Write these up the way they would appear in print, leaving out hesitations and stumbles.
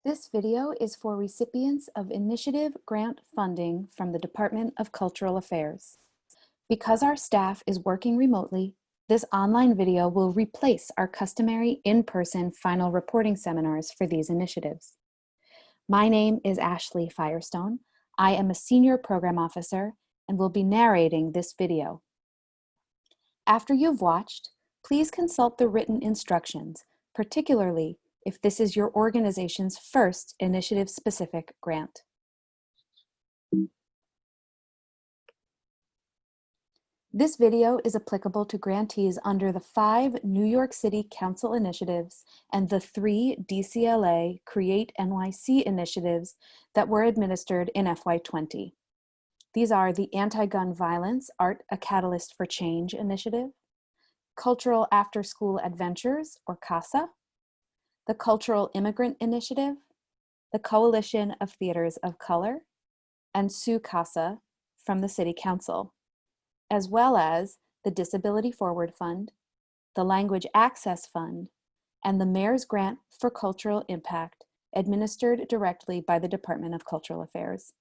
This video is for recipients of initiative grant funding from the Department of Cultural Affairs. Because our staff is working remotely, this online video will replace our customary in-person final reporting seminars for these initiatives. My name is Ashley Firestone. I am a Senior Program Officer and will be narrating this video. After you've watched, please consult the written instructions, particularly if this is your organization's first initiative-specific grant. This video is applicable to grantees under the 5 New York City Council initiatives and the 3 DCLA CreateNYC initiatives that were administered in FY20. These are the Anti-Gun Violence Art, a Catalyst for Change initiative, Cultural After-School Adventures, or CASA, the Cultural Immigrant Initiative, the Coalition of Theaters of Color, and SU-CASA from the City Council, as well as the Disability Forward Fund, the Language Access Fund, and the Mayor's Grant for Cultural Impact, administered directly by the Department of Cultural Affairs.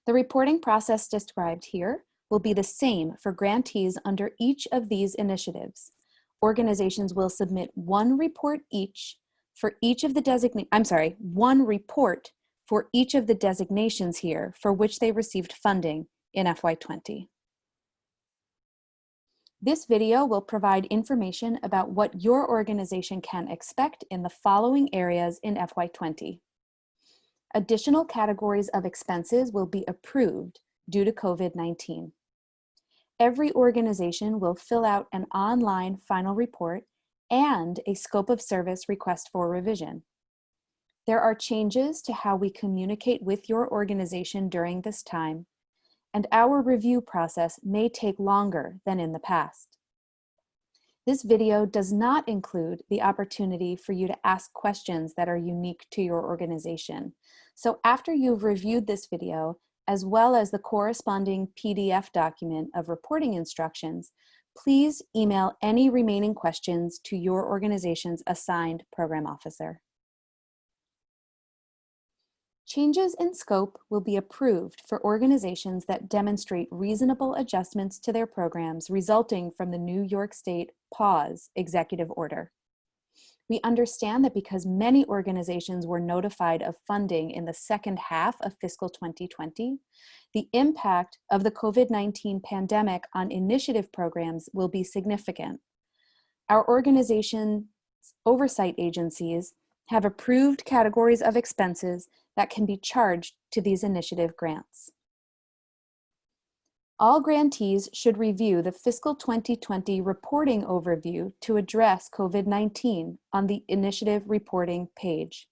The reporting process described here will be the same for grantees under each of these initiatives. Organizations will submit one report for each of the designations here for which they received funding in FY20. This video will provide information about what your organization can expect in the following areas in FY20. Additional categories of expenses will be approved due to COVID-19. Every organization will fill out an online final report and a scope of service request for revision. There are changes to how we communicate with your organization during this time, and our review process may take longer than in the past. This video does not include the opportunity for you to ask questions that are unique to your organization. So after you've reviewed this video, as well as the corresponding PDF document of reporting instructions, please email any remaining questions to your organization's assigned program officer. Changes in scope will be approved for organizations that demonstrate reasonable adjustments to their programs resulting from the New York State Pause executive order. We understand that because many organizations were notified of funding in the second half of fiscal 2020, the impact of the COVID-19 pandemic on initiative programs will be significant. Our organization's oversight agencies have approved categories of expenses that can be charged to these initiative grants. All grantees should review the fiscal 2020 reporting overview to address COVID-19 on the initiative reporting page.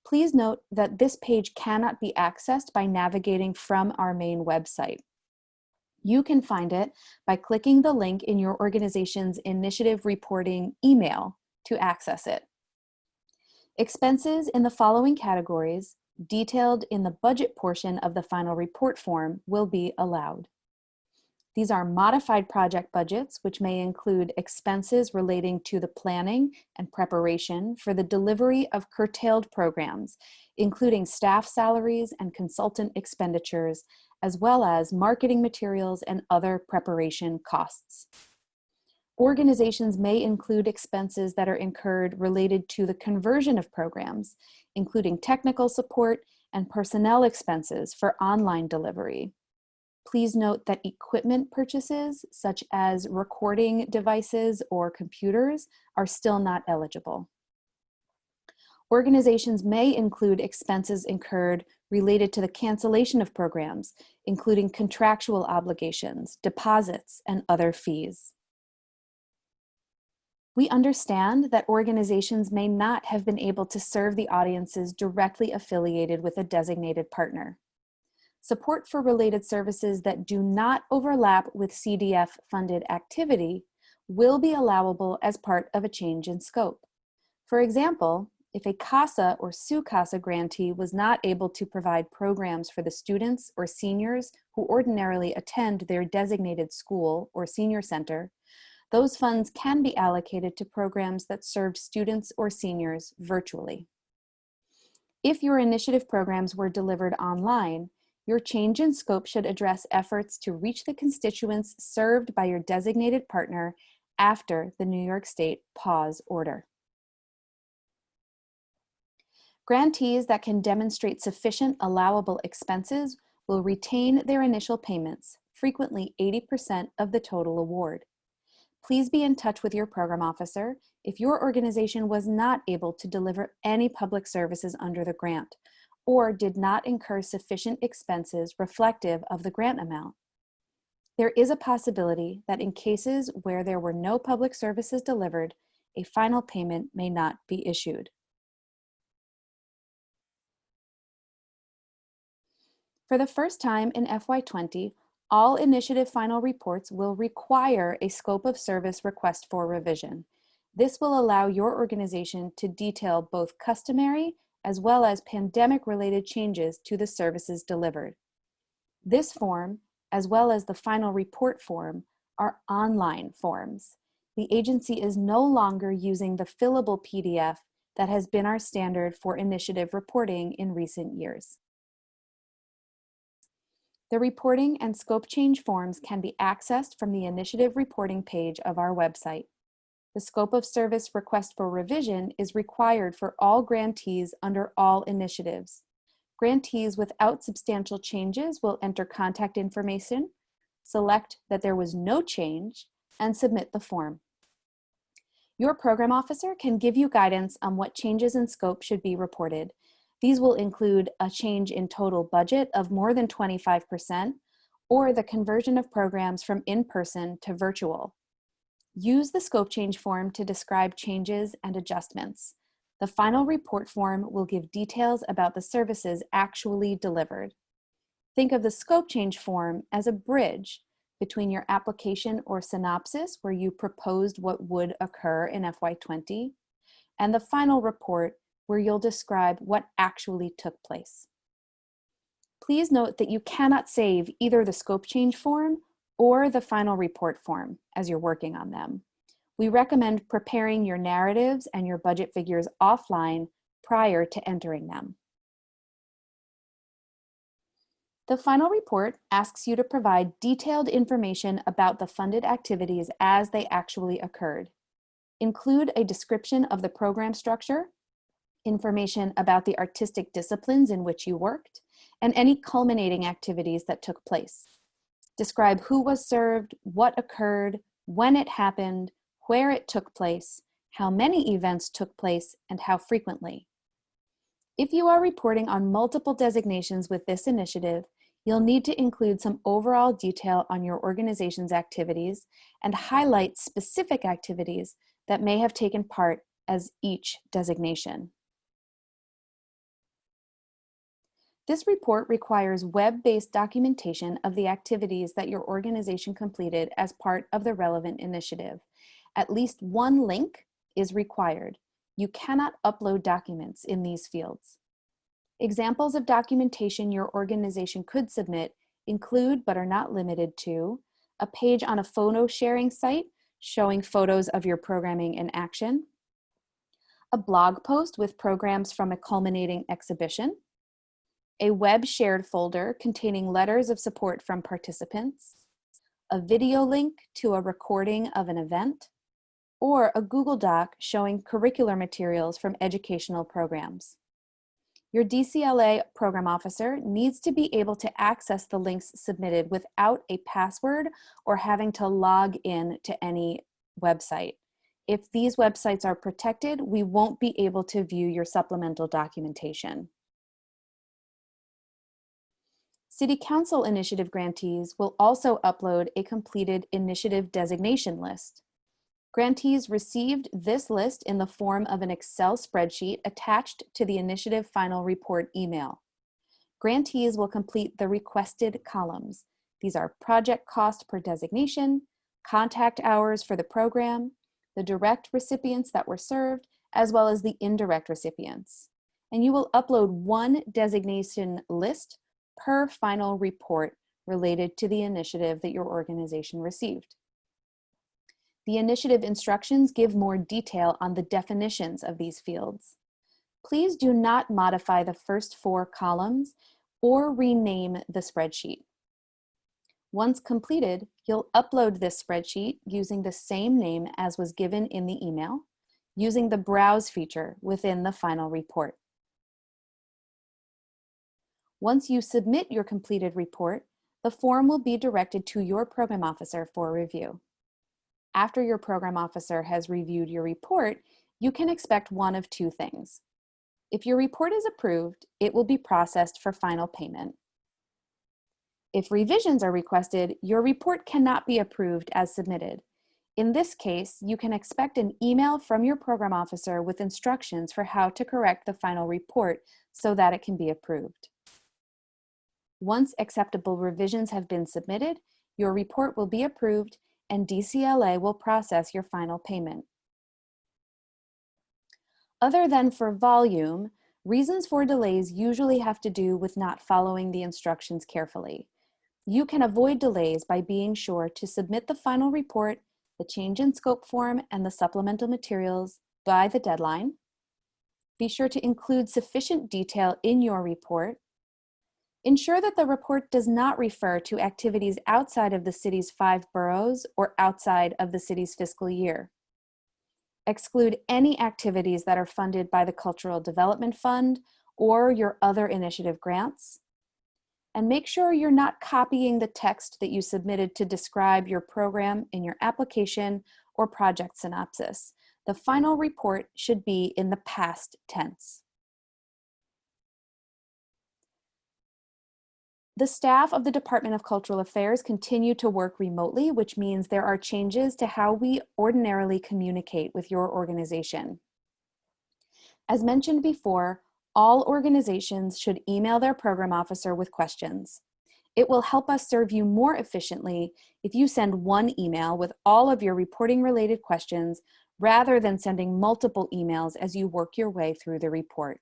Please note that this page cannot be accessed by navigating from our main website. You can find it by clicking the link in your organization's initiative reporting email to access it. Expenses in the following categories, detailed in the budget portion of the final report form, will be allowed. These are modified project budgets, which may include expenses relating to the planning and preparation for the delivery of curtailed programs, including staff salaries and consultant expenditures, as well as marketing materials and other preparation costs. Organizations may include expenses that are incurred related to the conversion of programs, including technical support and personnel expenses for online delivery. Please note that equipment purchases, such as recording devices or computers, are still not eligible. Organizations may include expenses incurred related to the cancellation of programs, including contractual obligations, deposits, and other fees. We understand that organizations may not have been able to serve the audiences directly affiliated with a designated partner. Support for related services that do not overlap with CDF-funded activity will be allowable as part of a change in scope. For example, if a CASA or SU-CASA grantee was not able to provide programs for the students or seniors who ordinarily attend their designated school or senior center, those funds can be allocated to programs that serve students or seniors virtually. If your initiative programs were delivered online, your change in scope should address efforts to reach the constituents served by your designated partner after the New York State pause order. Grantees that can demonstrate sufficient allowable expenses will retain their initial payments, frequently 80% of the total award. Please be in touch with your program officer if your organization was not able to deliver any public services under the grant or did not incur sufficient expenses reflective of the grant amount. There is a possibility that in cases where there were no public services delivered, a final payment may not be issued. For the first time in FY20, all initiative final reports will require a scope of service request for revision. This will allow your organization to detail both customary as well as pandemic-related changes to the services delivered. This form, as well as the final report form, are online forms. The agency is no longer using the fillable PDF that has been our standard for initiative reporting in recent years. The reporting and scope change forms can be accessed from the initiative reporting page of our website. The scope of service request for revision is required for all grantees under all initiatives. Grantees without substantial changes will enter contact information, select that there was no change, and submit the form. Your program officer can give you guidance on what changes in scope should be reported. These will include a change in total budget of more than 25% or the conversion of programs from in-person to virtual. Use the scope change form to describe changes and adjustments. The final report form will give details about the services actually delivered. Think of the scope change form as a bridge between your application or synopsis where you proposed what would occur in FY20 and the final report where you'll describe what actually took place. Please note that you cannot save either the scope change form or the final report form as you're working on them. We recommend preparing your narratives and your budget figures offline prior to entering them. The final report asks you to provide detailed information about the funded activities as they actually occurred. Include a description of the program structure, information about the artistic disciplines in which you worked, and any culminating activities that took place. Describe who was served, what occurred, when it happened, where it took place, how many events took place, and how frequently. If you are reporting on multiple designations with this initiative, you'll need to include some overall detail on your organization's activities and highlight specific activities that may have taken part as each designation. This report requires web-based documentation of the activities that your organization completed as part of the relevant initiative. At least one link is required. You cannot upload documents in these fields. Examples of documentation your organization could submit include, but are not limited to, a page on a photo sharing site showing photos of your programming in action, a blog post with programs from a culminating exhibition, a web shared folder containing letters of support from participants, a video link to a recording of an event, or a Google Doc showing curricular materials from educational programs. Your DCLA program officer needs to be able to access the links submitted without a password or having to log in to any website. If these websites are protected, we won't be able to view your supplemental documentation. City Council initiative grantees will also upload a completed initiative designation list. Grantees received this list in the form of an Excel spreadsheet attached to the initiative final report email. Grantees will complete the requested columns. These are project cost per designation, contact hours for the program, the direct recipients that were served, as well as the indirect recipients. And you will upload one designation list per final report related to the initiative that your organization received. The initiative instructions give more detail on the definitions of these fields. Please do not modify the first 4 columns or rename the spreadsheet. Once completed, you'll upload this spreadsheet using the same name as was given in the email, using the Browse feature within the final report. Once you submit your completed report, the form will be directed to your program officer for review. After your program officer has reviewed your report, you can expect one of 2 things. If your report is approved, it will be processed for final payment. If revisions are requested, your report cannot be approved as submitted. In this case, you can expect an email from your program officer with instructions for how to correct the final report so that it can be approved. Once acceptable revisions have been submitted, your report will be approved and DCLA will process your final payment. Other than for volume, reasons for delays usually have to do with not following the instructions carefully. You can avoid delays by being sure to submit the final report, the change in scope form, and the supplemental materials by the deadline. Be sure to include sufficient detail in your report. Ensure that the report does not refer to activities outside of the city's 5 boroughs or outside of the city's fiscal year. Exclude any activities that are funded by the Cultural Development Fund or your other initiative grants. And make sure you're not copying the text that you submitted to describe your program in your application or project synopsis. The final report should be in the past tense. The staff of the Department of Cultural Affairs continue to work remotely, which means there are changes to how we ordinarily communicate with your organization. As mentioned before, all organizations should email their program officer with questions. It will help us serve you more efficiently if you send one email with all of your reporting-related questions rather than sending multiple emails as you work your way through the report.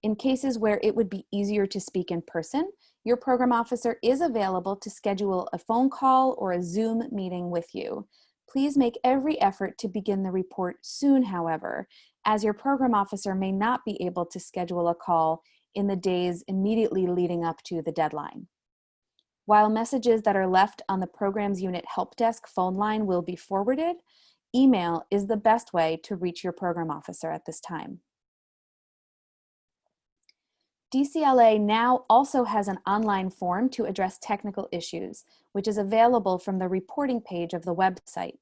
In cases where it would be easier to speak in person, your program officer is available to schedule a phone call or a Zoom meeting with you. Please make every effort to begin the report soon, however, as your program officer may not be able to schedule a call in the days immediately leading up to the deadline. While messages that are left on the Programs Unit Help Desk phone line will be forwarded, email is the best way to reach your program officer at this time. DCLA now also has an online form to address technical issues, which is available from the reporting page of the website.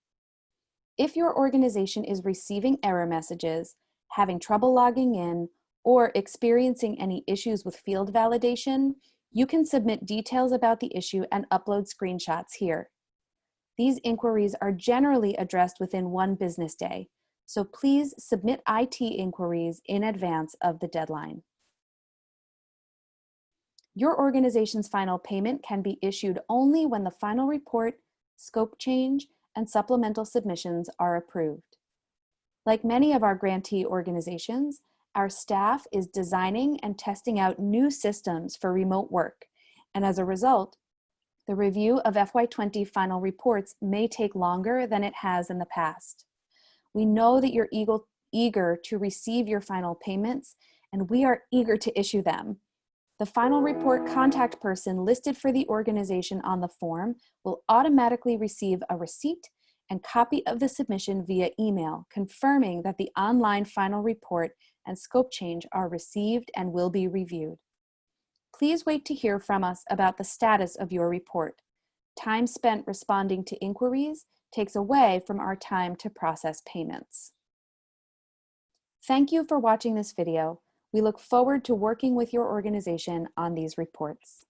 If your organization is receiving error messages, having trouble logging in, or experiencing any issues with field validation, you can submit details about the issue and upload screenshots here. These inquiries are generally addressed within 1 business day, so please submit IT inquiries in advance of the deadline. Your organization's final payment can be issued only when the final report, scope change, and supplemental submissions are approved. Like many of our grantee organizations, our staff is designing and testing out new systems for remote work, and as a result, the review of FY20 final reports may take longer than it has in the past. We know that you're eager to receive your final payments, and we are eager to issue them. The final report contact person listed for the organization on the form will automatically receive a receipt and copy of the submission via email, confirming that the online final report and scope change are received and will be reviewed. Please wait to hear from us about the status of your report. Time spent responding to inquiries takes away from our time to process payments. Thank you for watching this video. We look forward to working with your organization on these reports.